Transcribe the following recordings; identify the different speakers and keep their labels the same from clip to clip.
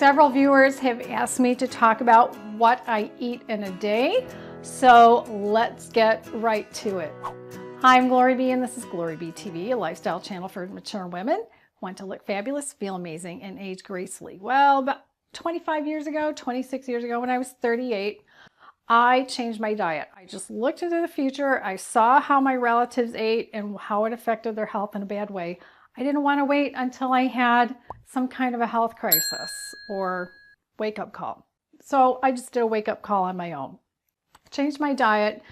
Speaker 1: Several viewers have asked me to talk about what I eat in a day, so let's get right to it. Hi, I'm GloryB and this is GloryB-TV, a lifestyle channel for mature women who want to look fabulous, feel amazing, and age gracefully. Well, about 26 years ago when I was 38, I changed my diet. I just looked into the future. I saw how my relatives ate and how it affected their health in a bad way. I didn't want to wait until I had some kind of a health crisis or wake-up call. So I just did a wake-up call on my own. Changed my diet,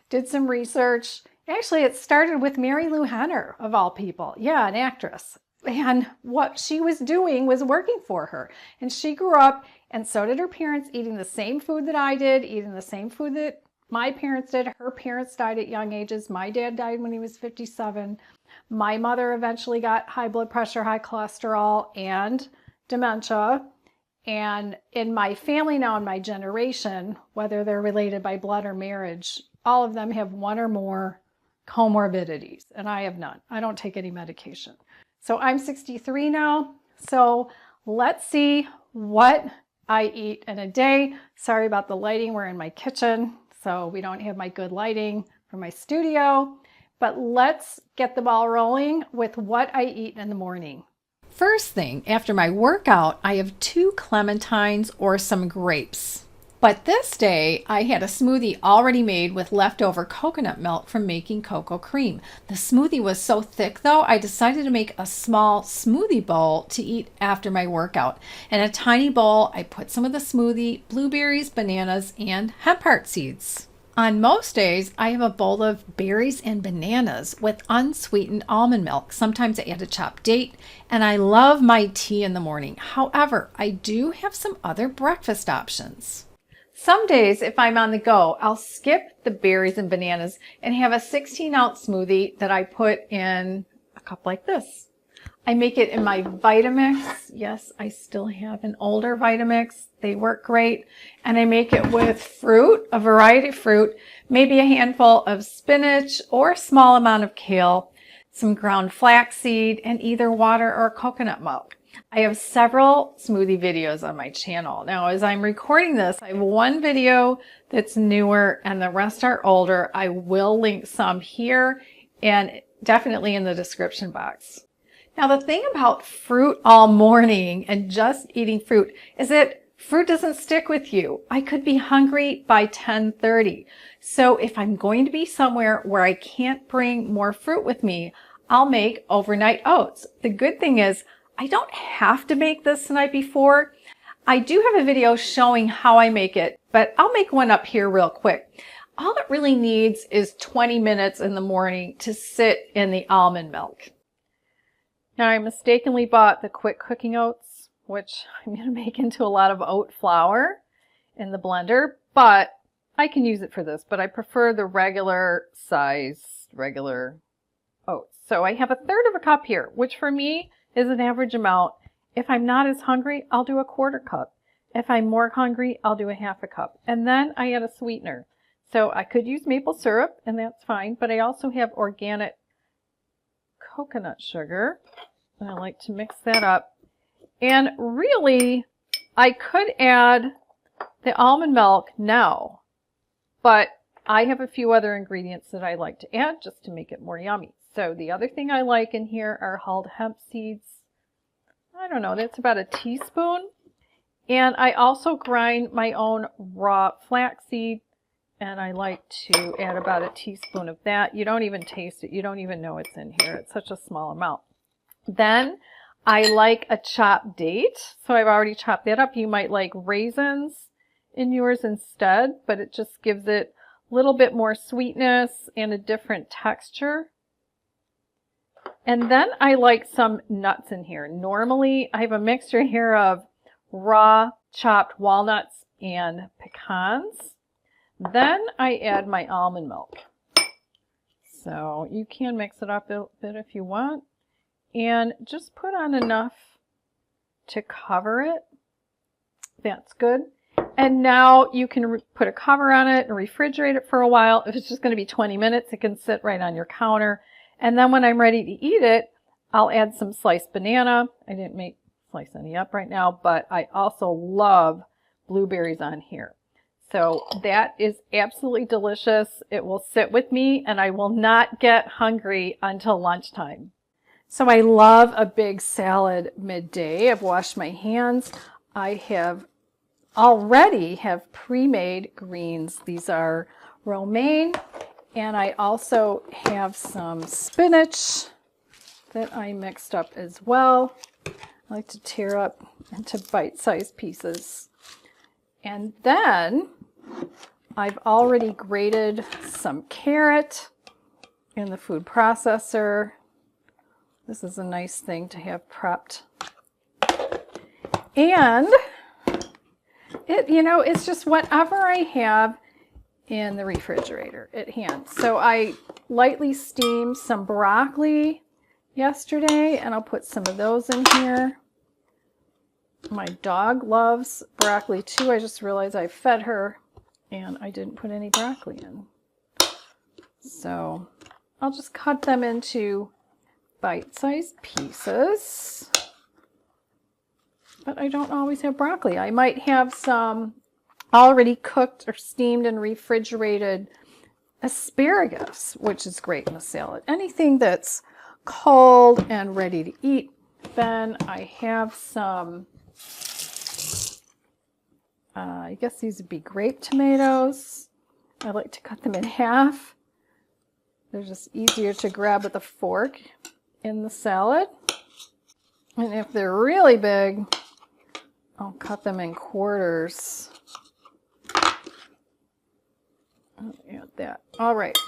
Speaker 1: did some research. Actually, it started with Mary Lou Henner, of all people. Yeah, an actress. And what she was doing was working for her. And she grew up, and so did her parents, eating the same food that I did, eating the same food that my parents did. Her parents died at young ages. My dad died when he was 57. My mother eventually got high blood pressure, high cholesterol, and dementia. And in my family now, in my generation, whether they're related by blood or marriage, all of them have one or more comorbidities, and I have none. I don't take any medication. So I'm 63 now, so let's see what I eat in a day. Sorry about the lighting, we're in my kitchen, so we don't have my good lighting for my studio, but let's get the ball rolling with what I eat in the morning. First thing, after my workout, I have 2 clementines or some grapes. But this day, I had a smoothie already made with leftover coconut milk from making cocoa cream. The smoothie was so thick though, I decided to make a small smoothie bowl to eat after my workout. In a tiny bowl, I put some of the smoothie, blueberries, bananas, and hemp heart seeds. On most days, I have a bowl of berries and bananas with unsweetened almond milk. Sometimes I add a chopped date, and I love my tea in the morning. However, I do have some other breakfast options. Some days, if I'm on the go, I'll skip the berries and bananas and have a 16-ounce smoothie that I put in a cup like this. I make it in my Vitamix. Yes, I still have an older Vitamix. They work great. And I make it with fruit, a variety of fruit, maybe a handful of spinach or a small amount of kale, some ground flaxseed, and either water or coconut milk. I have several smoothie videos on my channel. Now, as I'm recording this, I have one video that's newer and the rest are older. I will link some here and definitely in the description box. Now, the thing about fruit all morning and just eating fruit is that fruit doesn't stick with you. I could be hungry by 10:30. So if I'm going to be somewhere where I can't bring more fruit with me, I'll make overnight oats. The good thing is I don't have to make this the night before. I do have a video showing how I make it, but I'll make one up here real quick. All it really needs is 20 minutes in the morning to sit in the almond milk. Now, I mistakenly bought the quick cooking oats, which I'm going to make into a lot of oat flour in the blender, but I can use it for this, but I prefer the regular oats. So I have 1/3 of a cup here, which for me is an average amount. If I'm not as hungry, I'll do a 1/4 cup. If I'm more hungry, I'll do 1/2 cup. And then I add a sweetener. So I could use maple syrup, and that's fine, but I also have organic coconut sugar. And I like to mix that up. And really, I could add the almond milk now, but I have a few other ingredients that I like to add just to make it more yummy. So the other thing I like in here are hulled hemp seeds. I don't know, that's about a teaspoon. And I also grind my own raw flaxseed, and I like to add about a teaspoon of that. You don't even taste it. You don't even know it's in here. It's such a small amount. Then I like a chopped date. So I've already chopped that up. You might like raisins in yours instead, but it just gives it a little bit more sweetness and a different texture. And then I like some nuts in here. Normally, I have a mixture here of raw chopped walnuts and pecans. Then I add my almond milk. So you can mix it up a bit if you want. And just put on enough to cover it. That's good. And now you can put a cover on it and refrigerate it for a while. If it's just going to be 20 minutes, it can sit right on your counter. And then when I'm ready to eat it, I'll add some sliced banana. I didn't make slice any up right now, but I also love blueberries on here. So that is absolutely delicious. It will sit with me and I will not get hungry until lunchtime. So I love a big salad midday. I've washed my hands. I have already have pre-made greens. These are romaine, and I also have some spinach that I mixed up as well. I like to tear up into bite-sized pieces. And then I've already grated some carrot in the food processor. This is a nice thing to have prepped. And it's just whatever I have in the refrigerator at hand. So I lightly steamed some broccoli yesterday, and I'll put some of those in here. My dog loves broccoli too. I just realized I fed her and I didn't put any broccoli in. So I'll just cut them into bite-sized pieces. But I don't always have broccoli. I might have some already cooked or steamed and refrigerated asparagus, which is great in a salad. Anything that's cold and ready to eat. Then I have some, I guess these would be grape tomatoes. I like to cut them in half. They're just easier to grab with a fork in the salad. And if they're really big, I'll cut them in quarters. I'll add that. All right.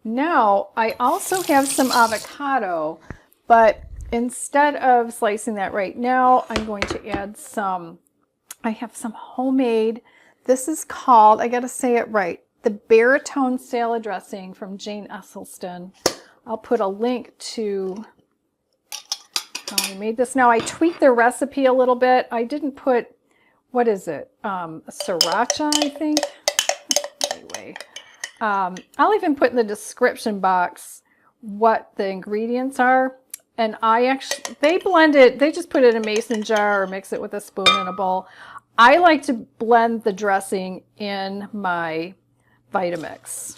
Speaker 1: Now, I also have some avocado, but instead of slicing that right now, I'm going to add some, I have some homemade, this is called, I got to say it right, the Baritone salad dressing from Jane Esselstyn. I'll put a link to how I made this. Now I tweaked the recipe a little bit. I didn't put, what is it? Sriracha, I think. Anyway, I'll even put in the description box what the ingredients are. And they blend it, they just put it in a mason jar or mix it with a spoon in a bowl. I like to blend the dressing in my Vitamix.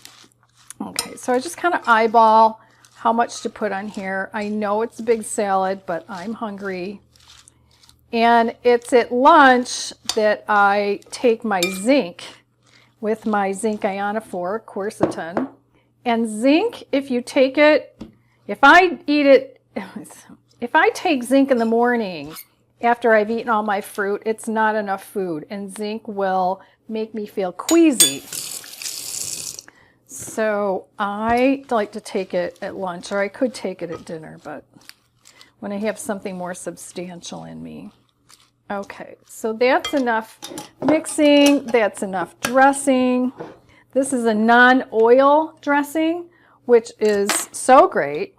Speaker 1: Okay, so I just kind of eyeball how much to put on here. I know it's a big salad, but I'm hungry. And it's at lunch that I take my zinc with my zinc ionophore, quercetin. And zinc, if you take it, if I take zinc in the morning after I've eaten all my fruit, it's not enough food. And zinc will make me feel queasy. So I like to take it at lunch, or I could take it at dinner, but when I have something more substantial in me. Okay, so that's enough mixing, that's enough dressing. This is a non-oil dressing, which is so great.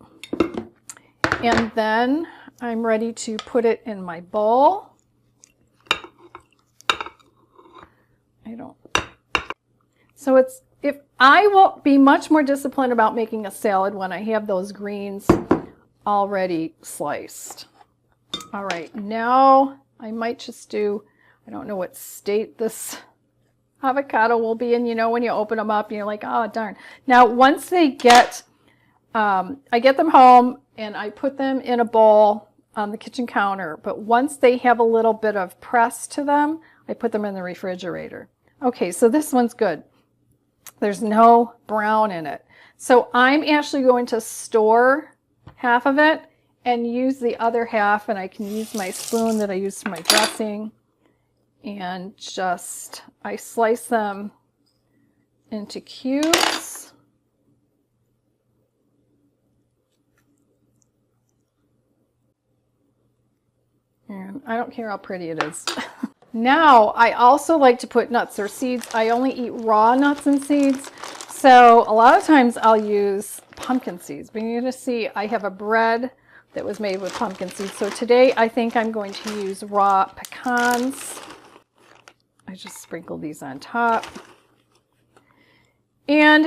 Speaker 1: And then I'm ready to put it in my bowl. I will be much more disciplined about making a salad when I have those greens already sliced. All right, now I might just do, I don't know what state this avocado will be in, when you open them up and you're like, oh darn. Now once they get, I get them home and I put them in a bowl on the kitchen counter, but once they have a little bit of press to them, I put them in the refrigerator. Okay, so this one's good. There's no brown in it. So I'm actually going to store half of it and use the other half, and I can use my spoon that I used for my dressing, and I slice them into cubes. And I don't care how pretty it is. Now, I also like to put nuts or seeds. I only eat raw nuts and seeds. So a lot of times I'll use pumpkin seeds. But you're going to see I have a bread that was made with pumpkin seeds. So today I think I'm going to use raw pecans. I just sprinkle these on top. And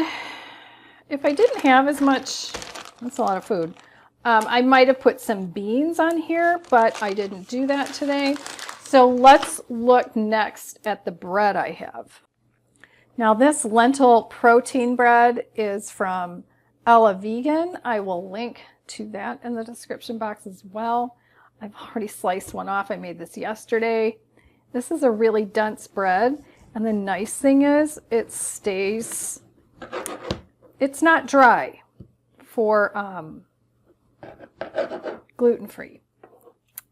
Speaker 1: if I didn't have as much, that's a lot of food. I might have put some beans on here, but I didn't do that today. So let's look next at the bread I have. Now this lentil protein bread is from Ella Vegan. I will link to that in the description box as well. I've already sliced one off. I made this yesterday. This is a really dense bread, and the nice thing is it stays, it's not dry for gluten-free.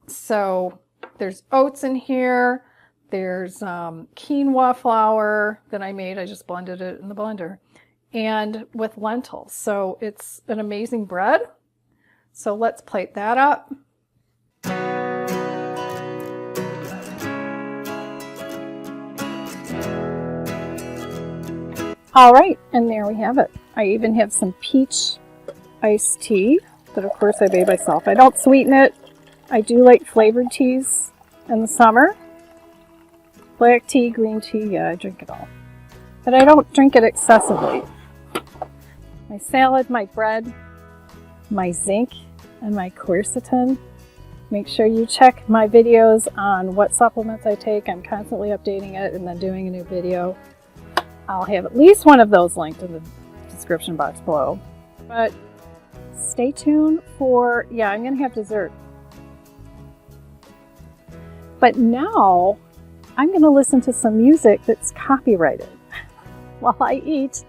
Speaker 1: So there's oats in here. There's quinoa flour that I made. I just blended it in the blender. And with lentils. So it's an amazing bread. So let's plate that up. All right, and there we have it. I even have some peach iced tea that of course I made myself. I don't sweeten it. I do like flavored teas in the summer. Black tea, green tea, yeah, I drink it all. But I don't drink it excessively. My salad, my bread, my zinc, and my quercetin. Make sure you check my videos on what supplements I take. I'm constantly updating it and then doing a new video. I'll have at least one of those linked in the description box below. But stay tuned for, yeah, I'm going to have dessert. But now I'm going to listen to some music that's copyrighted while I eat,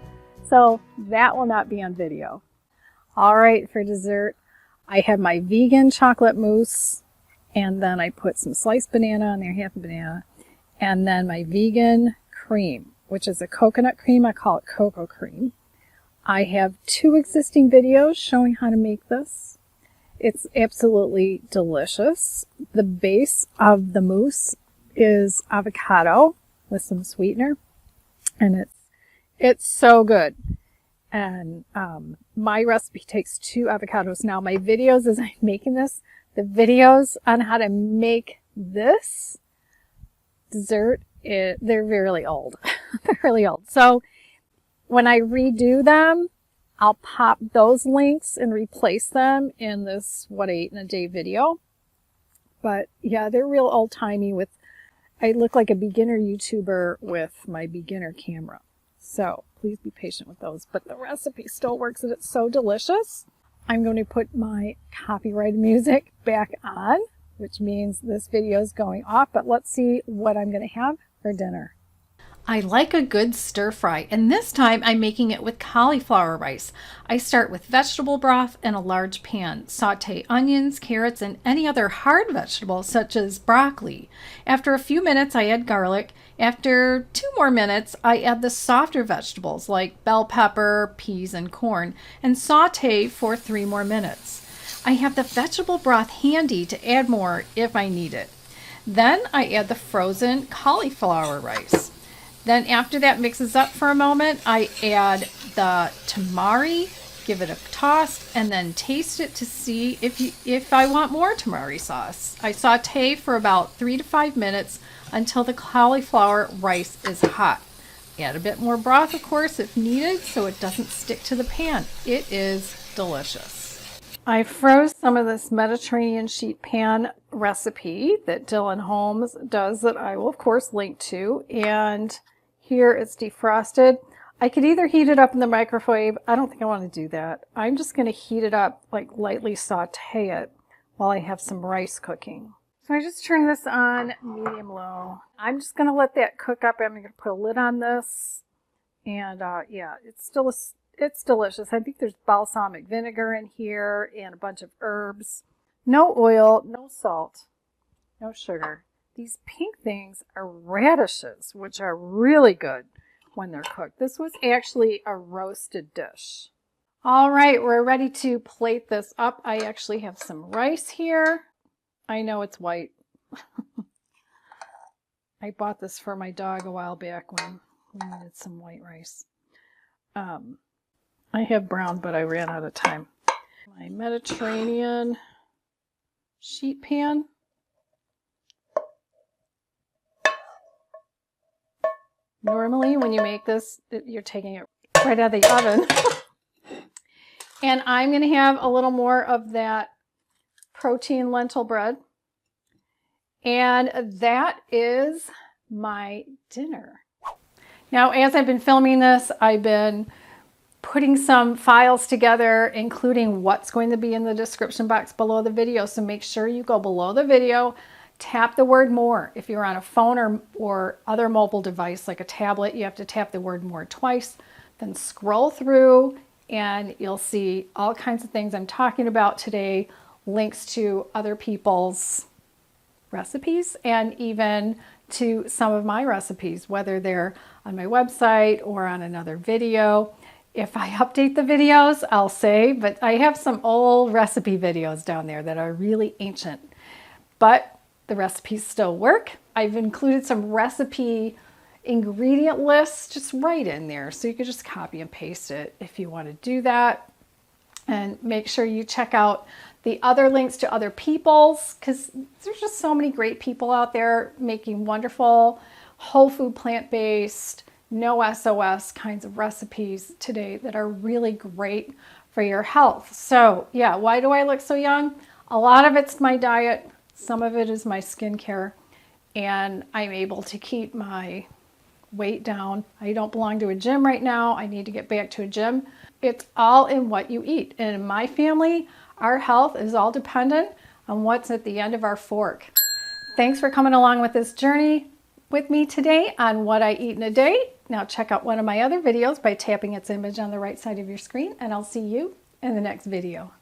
Speaker 1: so that will not be on video. All right, for dessert, I have my vegan chocolate mousse, and then I put some sliced banana on there, half a banana, and then my vegan cream, which is a coconut cream. I call it cocoa cream. I have 2 existing videos showing how to make this. It's absolutely delicious. The base of the mousse is avocado with some sweetener, and it's so good. And my recipe takes 2 avocados. Now my videos as I'm making this, the videos on how to make this dessert, they're really old. They're really old. So when I redo them, I'll pop those links and replace them in this What I Ate in a Day video. But yeah, they're real old-timey with, I look like a beginner YouTuber with my beginner camera. So please be patient with those. But the recipe still works and it's so delicious. I'm going to put my copyrighted music back on, which means this video is going off. But let's see what I'm going to have for dinner. I like a good stir fry, and this time I'm making it with cauliflower rice. I start with vegetable broth in a large pan. Saute onions, carrots, and any other hard vegetables such as broccoli. After a few minutes, I add garlic. After 2 more minutes, I add the softer vegetables like bell pepper, peas, and corn, and saute for 3 more minutes. I have the vegetable broth handy to add more if I need it. Then I add the frozen cauliflower rice. Then after that mixes up for a moment, I add the tamari, give it a toss, and then taste it to see if I want more tamari sauce. I saute for about 3 to 5 minutes until the cauliflower rice is hot. Add a bit more broth, of course, if needed, so it doesn't stick to the pan. It is delicious. I froze some of this Mediterranean sheet pan recipe that Dylan Holmes does that I will, of course, link to. And here it's defrosted. I could either heat it up in the microwave. I don't think I want to do that. I'm just going to heat it up, like lightly saute it while I have some rice cooking. So I just turned this on medium low. I'm just going to let that cook up. I'm going to put a lid on this. And yeah, it's delicious. I think there's balsamic vinegar in here and a bunch of herbs. No oil, no salt, no sugar. These pink things are radishes, which are really good when they're cooked. This was actually a roasted dish. All right, we're ready to plate this up. I actually have some rice here. I know it's white. I bought this for my dog a while back when we needed some white rice. I have brown, but I ran out of time. My Mediterranean sheet pan. Normally when you make this, you're taking it right out of the oven And I'm going to have a little more of that protein lentil bread. And that is my dinner. Now, as I've been filming this, I've been putting some files together, including what's going to be in the description box below the video. So make sure you go below the video, tap the word more. If you're on a phone or other mobile device like a tablet, you have to tap the word more twice, then scroll through and you'll see all kinds of things I'm talking about today, links to other people's recipes and even to some of my recipes, whether they're on my website or on another video. If I update the videos, I'll say, but I have some old recipe videos down there that are really ancient, but the recipes still work. I've included some recipe ingredient lists just right in there, so you can just copy and paste it if you want to do that. And make sure you check out the other links to other people's, because there's just so many great people out there making wonderful whole food, plant-based, no SOS kinds of recipes today that are really great for your health. So yeah, why do I look so young? A lot of it's my diet. Some of it is my skincare, and I'm able to keep my weight down. I don't belong to a gym right now. I need to get back to a gym. It's all in what you eat. And in my family, our health is all dependent on what's at the end of our fork. Thanks for coming along with this journey with me today on what I eat in a day. Now check out one of my other videos by tapping its image on the right side of your screen, and I'll see you in the next video.